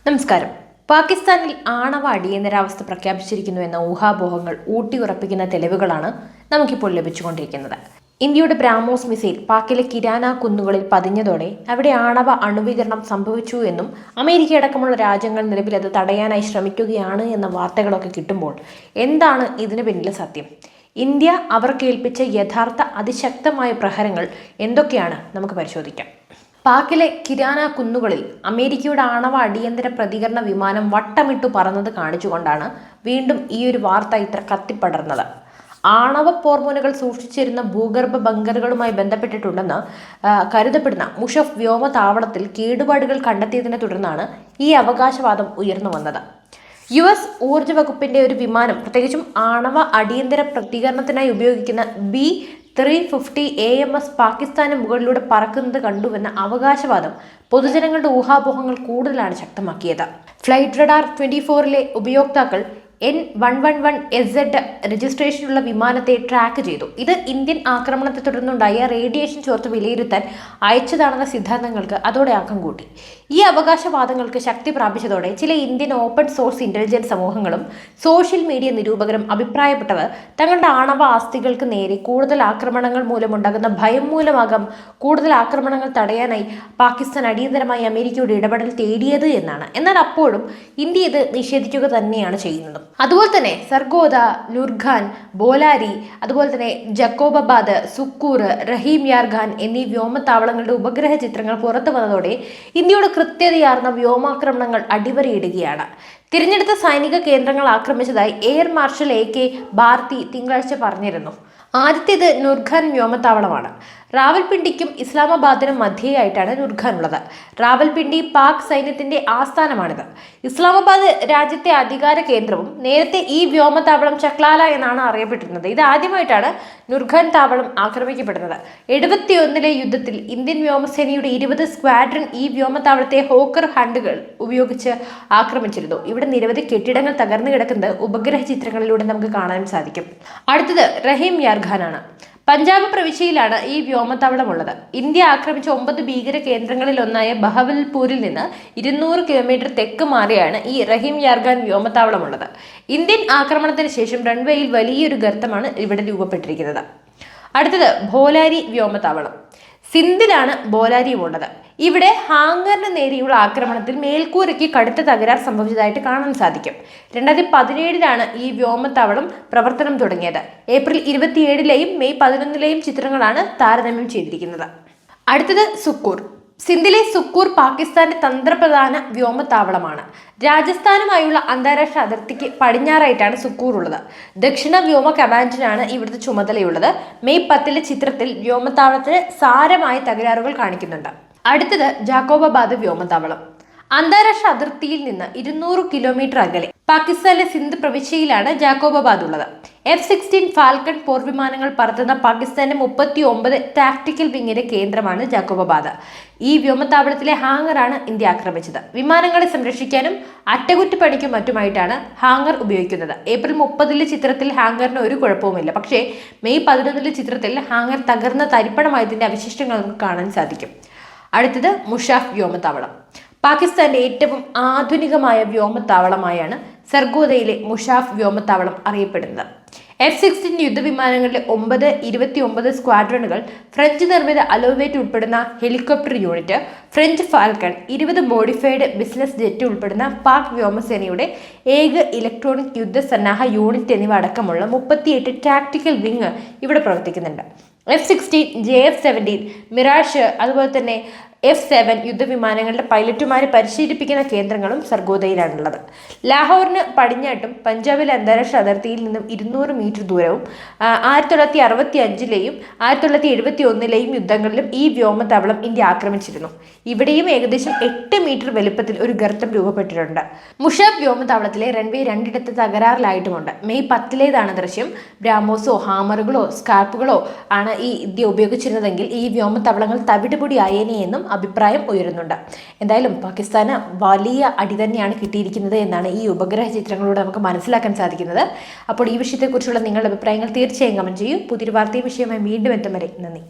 നമസ്കാരം. പാകിസ്ഥാനിൽ ആണവ അടിയന്തരാവസ്ഥ പ്രഖ്യാപിച്ചിരിക്കുന്നുവെന്ന ഊഹാപോഹങ്ങൾ ഊട്ടിയുറപ്പിക്കുന്ന തെളിവുകളാണ് നമുക്കിപ്പോൾ ലഭിച്ചുകൊണ്ടിരിക്കുന്നത്. ഇന്ത്യയുടെ ബ്രാഹ്മോസ് മിസൈൽ പാക്കിലെ കിരാന കുന്നുകളിൽ പതിഞ്ഞതോടെ അവിടെ ആണവ അണുവീകരണം സംഭവിച്ചു എന്നും അമേരിക്ക അടക്കമുള്ള രാജ്യങ്ങൾ നിലവിൽ അത് തടയാനായി ശ്രമിക്കുകയാണ് എന്ന വാർത്തകളൊക്കെ കിട്ടുമ്പോൾ എന്താണ് ഇതിന് പിന്നിലെ സത്യം? ഇന്ത്യ അവർക്ക് ഏൽപ്പിച്ച യഥാർത്ഥ അതിശക്തമായ പ്രഹരങ്ങൾ എന്തൊക്കെയാണ് നമുക്ക് പരിശോധിക്കാം. പാക്കിലെ കിരാന കുന്നുകളിൽ അമേരിക്കയുടെ ആണവ അടിയന്തര പ്രതികരണ വിമാനം വട്ടമിട്ടു പറന്നത് കാണിച്ചുകൊണ്ടാണ് വീണ്ടും ഈ ഒരു വാർത്ത ഇത്ര കത്തിപ്പടർന്നത്. ആണവ പോർമുനകൾ സൂക്ഷിച്ചിരുന്ന ഭൂഗർഭ ബങ്കറുകളുമായി ബന്ധപ്പെട്ടിട്ടുണ്ടെന്ന് കരുതപ്പെടുന്ന മുഷഫ് വ്യോമതാവളത്തിൽ കേടുപാടുകൾ കണ്ടെത്തിയതിനെ തുടർന്നാണ് ഈ അവകാശവാദം ഉയർന്നു വന്നത്. US ഊർജ്ജ വകുപ്പിന്റെ ഒരു വിമാനം, പ്രത്യേകിച്ചും ആണവ അടിയന്തര പ്രതികരണത്തിനായി ഉപയോഗിക്കുന്ന B-350 AMS പാകിസ്ഥാന് മുകളിലൂടെ പറക്കുന്നത് കണ്ടുവെന്ന അവകാശവാദം പൊതുജനങ്ങളുടെ ഊഹാപോഹങ്ങൾ കൂടുതലാണ് ശക്തമാക്കിയത്. ഫ്ലൈറ്റ് റഡാർ 24 ഉപയോക്താക്കൾ N111SZ രജിസ്ട്രേഷനുള്ള വിമാനത്തെ ട്രാക്ക് ചെയ്തു. ഇത് ഇന്ത്യൻ ആക്രമണത്തെ തുടർന്നുണ്ടായ റേഡിയേഷൻ ചോർത്ത് വിലയിരുത്താൻ അയച്ചതാണെന്ന സിദ്ധാന്തങ്ങൾക്ക് അതോടെ ആക്കം കൂട്ടി. ഈ അവകാശവാദങ്ങൾക്ക് ശക്തി പ്രാപിച്ചതോടെ ചില ഇന്ത്യൻ ഓപ്പൺ സോഴ്സ് ഇന്റലിജൻസ് സമൂഹങ്ങളും സോഷ്യൽ മീഡിയ നിരൂപകരും അഭിപ്രായപ്പെട്ടവർ തങ്ങളുടെ ആണവ ആസ്തികൾക്ക് നേരെ കൂടുതൽ ആക്രമണങ്ങൾ മൂലമുണ്ടാകുന്ന ഭയം മൂലമാകാം കൂടുതൽ ആക്രമണങ്ങൾ തടയാനായി പാകിസ്ഥാൻ അടിയന്തരമായി അമേരിക്കയുടെ ഇടപെടൽ തേടിയത് എന്നാണ്. എന്നാൽ അപ്പോഴും ഇന്ത്യ ഇത് നിഷേധിക്കുക തന്നെയാണ് ചെയ്യുന്നത്. അതുപോലെ തന്നെ സർഗോദ, നുർഖാൻ, ബോലാരി, അതുപോലെ തന്നെ ജക്കോബാദ്, സുക്കൂർ, റഹീം യാർ ഖാൻ എന്നീ വ്യോമത്താവളങ്ങളുടെ ഉപഗ്രഹ ചിത്രങ്ങൾ പുറത്തു വന്നതോടെ ഇന്ത്യയുടെ കൃത്യതയാർന്ന വ്യോമാക്രമണങ്ങൾ അടിവരയിടുകയാണ്. തിരഞ്ഞെടുത്ത സൈനിക കേന്ദ്രങ്ങൾ ആക്രമിച്ചതായി എയർ മാർഷൽ AK ഭാർത്തി തിങ്കളാഴ്ച പറഞ്ഞിരുന്നു. ആദ്യത്തേത് നുർഖാൻ വ്യോമത്താവളമാണ്. റാവൽപിണ്ടിക്കും ഇസ്ലാമാബാദിനും മധ്യയായിട്ടാണ് നുർഖാൻ ഉള്ളത്. റാവൽപിണ്ടി പാക് സൈന്യത്തിന്റെ ആസ്ഥാനമാണിത്. ഇസ്ലാമാബാദ് രാജ്യത്തെ അധികാര കേന്ദ്രവും. നേരത്തെ ഈ വ്യോമത്താവളം ചക്ലാല എന്നാണ് അറിയപ്പെട്ടിരുന്നത്. ഇത് ആദ്യമായിട്ടാണ് നുർഖാൻ താവളം ആക്രമിക്കപ്പെടുന്നത്. 71 യുദ്ധത്തിൽ ഇന്ത്യൻ വ്യോമസേനയുടെ 20 സ്ക്വാഡ്രൺ ഈ വ്യോമത്താവളത്തെ ഹോക്കർ ഹണ്ടുകൾ ഉപയോഗിച്ച് ആക്രമിച്ചിരുന്നു. ഇവിടെ നിരവധി കെട്ടിടങ്ങൾ തകർന്നു കിടക്കുന്നത് ഉപഗ്രഹ ചിത്രങ്ങളിലൂടെ നമുക്ക് കാണാൻ സാധിക്കും. അടുത്തത് റഹീം യാർ ഖാൻ ആണ്. പഞ്ചാബ് പ്രവിശ്യയിലാണ് ഈ വ്യോമത്താവളമുള്ളത്. ഇന്ത്യ ആക്രമിച്ച 9 ഭീകര കേന്ദ്രങ്ങളിൽ ഒന്നായ ബഹവൽപൂരിൽ നിന്ന് 200 കിലോമീറ്റർ തെക്ക് മാറിയാണ് ഈ റഹീം യാർ ഖാൻ വ്യോമത്താവളമുള്ളത്. ഇന്ത്യൻ ആക്രമണത്തിന് ശേഷം റൺവേയിൽ വലിയൊരു ഗർത്തമാണ് ഇവിടെ രൂപപ്പെട്ടിരിക്കുന്നത്. അടുത്തത് ബോലാരി വ്യോമത്താവളം. സിന്ധിലാണ് ബോലാരിയും ഉള്ളത്. ഇവിടെ ഹാങ്കറിന് നേരെയുള്ള ആക്രമണത്തിൽ മേൽക്കൂരയ്ക്ക് കടുത്ത തകരാർ സംഭവിച്ചതായിട്ട് കാണാൻ സാധിക്കും. 2017 ഈ വ്യോമത്താവളം പ്രവർത്തനം തുടങ്ങിയത്. ഏപ്രിൽ 27 മെയ് 11 ചിത്രങ്ങളാണ് താരതമ്യം ചെയ്തിരിക്കുന്നത്. അടുത്തത് സുക്കൂർ. സിന്ധിലെ സുക്കൂർ പാകിസ്ഥാന്റെ തന്ത്രപ്രധാന വ്യോമത്താവളമാണ്. രാജസ്ഥാനുമായുള്ള അന്താരാഷ്ട്ര അതിർത്തിക്ക് പടിഞ്ഞാറായിട്ടാണ് സുക്കൂർ ഉള്ളത്. ദക്ഷിണ വ്യോമ കമാൻഡിനാണ് ഇവിടുത്തെ ചുമതലയുള്ളത്. മെയ് 10 ചിത്രത്തിൽ വ്യോമത്താവളത്തിന് സാരമായ തകരാറുകൾ കാണിക്കുന്നുണ്ട്. അടുത്തത് ജാക്കോബാദ് വ്യോമത്താവളം. അന്താരാഷ്ട്ര അതിർത്തിയിൽ നിന്ന് 200 കിലോമീറ്റർ അകലെ പാകിസ്ഥാനിലെ സിന്ധ് പ്രവിശ്യയിലാണ് ജാക്കോബാദ് ഉള്ളത്. F-16 ഫാൽക്കൺ പോർവിമാനങ്ങൾ പറത്തുന്ന പാകിസ്ഥാന്റെ 39 ടാക്ടിക്കൽ വിങ്ങിന്റെ കേന്ദ്രമാണ് ജാക്കോബാദ്. ഈ വ്യോമത്താവളത്തിലെ ഹാങ്ങറാണ് ഇന്ത്യ ആക്രമിച്ചത്. വിമാനങ്ങളെ സംരക്ഷിക്കാനും അറ്റകുറ്റപ്പണിക്കും മറ്റുമായിട്ടാണ് ഹാങ്ങർ ഉപയോഗിക്കുന്നത്. ഏപ്രിൽ 30 ചിത്രത്തിൽ ഹാങ്ങറിന് ഒരു കുഴപ്പവുമില്ല. പക്ഷേ മെയ് 11 ചിത്രത്തിൽ ഹാങ്ങർ തകർന്ന തരിപ്പണമായതിന്റെ അവശിഷ്ടങ്ങൾ നമുക്ക് കാണാൻ സാധിക്കും. അടുത്തത് മുഷാഫ് വ്യോമത്താവളം. പാകിസ്ഥാന്റെ ഏറ്റവും ആധുനികമായ വ്യോമത്താവളമായാണ് സർഗോദയിലെ മുഷാഫ് വ്യോമത്താവളം അറിയപ്പെടുന്നത്. F-16 യുദ്ധവിമാനങ്ങളിലെ 29 സ്ക്വാഡ്രണുകൾ, ഫ്രഞ്ച് നിർമ്മിത അലോവേറ്റ് ഉൾപ്പെടുന്ന helicopter unit, French falcon, 20 modified business jet ഉൾപ്പെടുന്ന പാക് വ്യോമസേനയുടെ ഏക ഇലക്ട്രോണിക് യുദ്ധസന്നാഹ യൂണിറ്റ് എന്നിവ അടക്കമുള്ള 38 ടാക്ടിക്കൽ വിങ് ഇവിടെ പ്രവർത്തിക്കുന്നുണ്ട്. F-16, JF-17, മിറാഷ്, അതുപോലെ തന്നെ F-7 യുദ്ധവിമാനങ്ങളുടെ പൈലറ്റുമാരെ പരിശീലിപ്പിക്കുന്ന കേന്ദ്രങ്ങളും സർഗോദയിലാണുള്ളത്. ലാഹോറിന് പടിഞ്ഞാട്ടും പഞ്ചാബിലെ അന്താരാഷ്ട്ര അതിർത്തിയിൽ നിന്നും 200 മീറ്റർ ദൂരവും 1965 1971 യുദ്ധങ്ങളിലും ഈ വ്യോമത്താവളം ഇന്ത്യ ആക്രമിച്ചിരുന്നു. ഇവിടെയും ഏകദേശം 8 മീറ്റർ വലുപ്പത്തിൽ ഒരു ഗർത്തം രൂപപ്പെട്ടിട്ടുണ്ട്. മുഷാഫ് വ്യോമത്താവളത്തിലെ റൺവേ 2 തകരാറിലായിട്ടുമുണ്ട്. മെയ് 10 ദൃശ്യം. ബ്രാഹ്മോസോ ഹാമറുകളോ സ്കാർപ്പുകളോ ആണ് ഈ ഇന്ത്യ ഉപയോഗിച്ചിരുന്നതെങ്കിൽ ഈ വ്യോമത്താവളങ്ങൾ തവിടുപൊടി ആയേനെ എന്നും അഭിപ്രായം ഉയരുന്നുണ്ട്. എന്തായാലും പാകിസ്ഥാന് വലിയ അടി തന്നെയാണ് കിട്ടിയിരിക്കുന്നത് എന്നാണ് ഈ ഉപഗ്രഹ ചിത്രങ്ങളിലൂടെ നമുക്ക് മനസ്സിലാക്കാൻ സാധിക്കുന്നത്. അപ്പോൾ ഈ വിഷയത്തെക്കുറിച്ചുള്ള നിങ്ങളുടെ അഭിപ്രായങ്ങൾ തീർച്ചയായും കമന്റ് ചെയ്യൂ. പുതിയൊരു വാർത്തയും വിഷയമായി വീണ്ടും എത്തും വരെ നന്ദി.